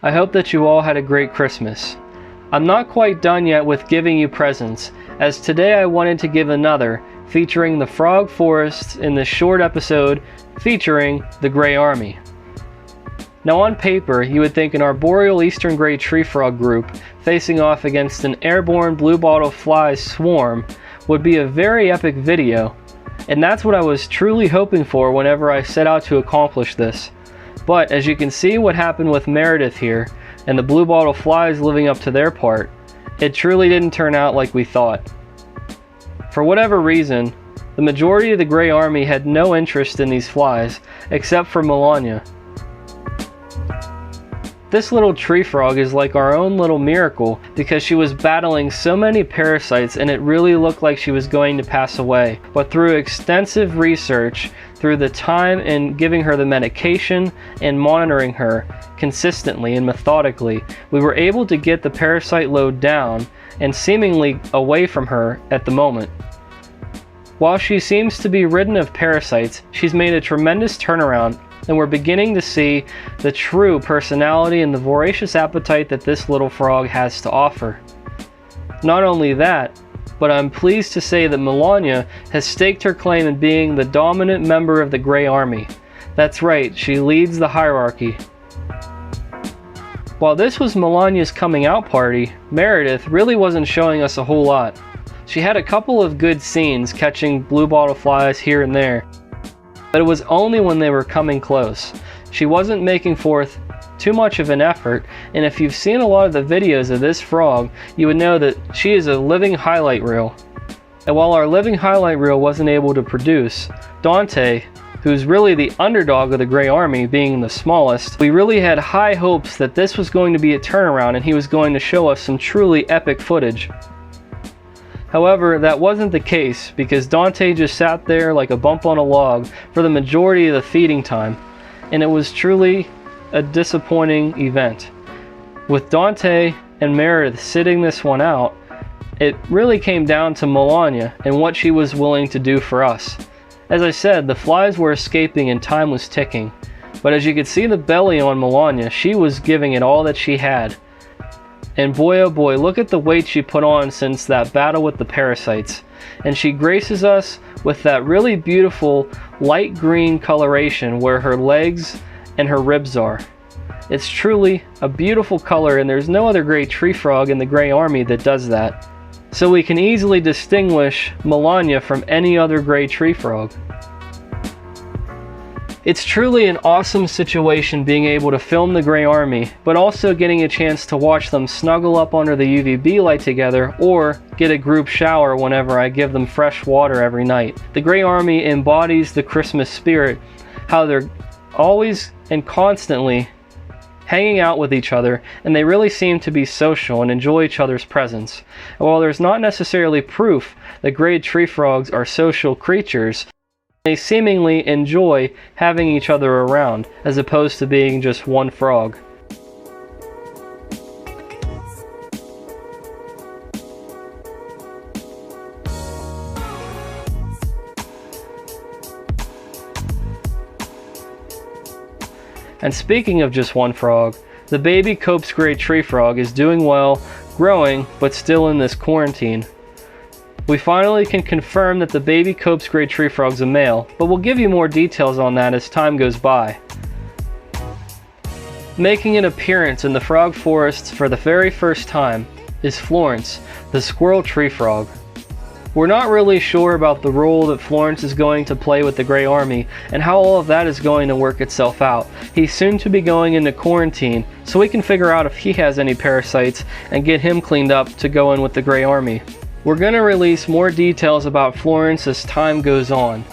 I hope that you all had a great Christmas. I'm not quite done yet with giving you presents, as today I wanted to give another, featuring the frog forests in this short episode featuring the Gray Army. Now on paper, you would think an arboreal eastern gray tree frog group facing off against an airborne bluebottle fly swarm would be a very epic video, and that's what I was truly hoping for whenever I set out to accomplish this. But as you can see what happened with Meredith here, and the bluebottle flies living up to their part, it truly didn't turn out like we thought. For whatever reason, the majority of the Gray Army had no interest in these flies, except for Melania. This little tree frog is like our own little miracle because she was battling so many parasites and it really looked like she was going to pass away. But through extensive research, through the time in giving her the medication and monitoring her consistently and methodically, we were able to get the parasite load down and seemingly away from her at the moment. While she seems to be ridden of parasites, she's made a tremendous turnaround, and we're beginning to see the true personality and the voracious appetite that this little frog has to offer. Not only that, but I'm pleased to say that Melania has staked her claim in being the dominant member of the Gray Army. That's right, she leads the hierarchy. While this was Melania's coming out party, Meredith really wasn't showing us a whole lot. She had a couple of good scenes catching bluebottle flies here and there, but it was only when they were coming close. She wasn't making forth too much of an effort, and if you've seen a lot of the videos of this frog, you would know that she is a living highlight reel. And while our living highlight reel wasn't able to produce, Dante, who's really the underdog of the Gray Army, being the smallest, we really had high hopes that this was going to be a turnaround and he was going to show us some truly epic footage. However, that wasn't the case because Dante just sat there like a bump on a log for the majority of the feeding time, and it was truly a disappointing event. With Dante and Meredith sitting this one out, it really came down to Melania and what she was willing to do for us. As I said, the flies were escaping and time was ticking, but as you could see the belly on Melania, she was giving it all that she had. And boy oh boy, look at the weight she put on since that battle with the parasites. And she graces us with that really beautiful light green coloration where her legs and her ribs are. It's truly a beautiful color, and there's no other gray tree frog in the Gray Army that does that. So we can easily distinguish Melania from any other gray tree frog. It's truly an awesome situation being able to film the Gray Army, but also getting a chance to watch them snuggle up under the UVB light together or get a group shower whenever I give them fresh water every night. The Gray Army embodies the Christmas spirit, how they're always and constantly hanging out with each other, and they really seem to be social and enjoy each other's presence. And while there's not necessarily proof that gray tree frogs are social creatures, they seemingly enjoy having each other around, as opposed to being just one frog. And speaking of just one frog, the baby Cope's gray tree frog is doing well, growing, but still in this quarantine. We finally can confirm that the baby Cope's gray tree frog's a male, but we'll give you more details on that as time goes by. Making an appearance in the frog forests for the very first time is Florence, the squirrel tree frog. We're not really sure about the role that Florence is going to play with the Gray Army and how all of that is going to work itself out. He's soon to be going into quarantine, so we can figure out if he has any parasites and get him cleaned up to go in with the Gray Army. We're going to release more details about Florence as time goes on.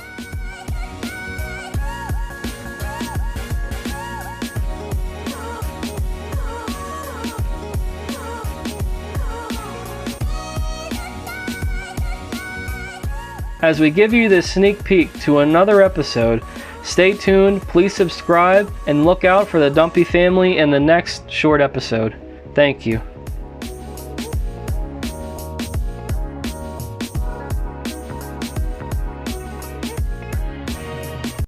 As we give you this sneak peek to another episode, stay tuned, please subscribe, and look out for the Dumpy family in the next short episode. Thank you.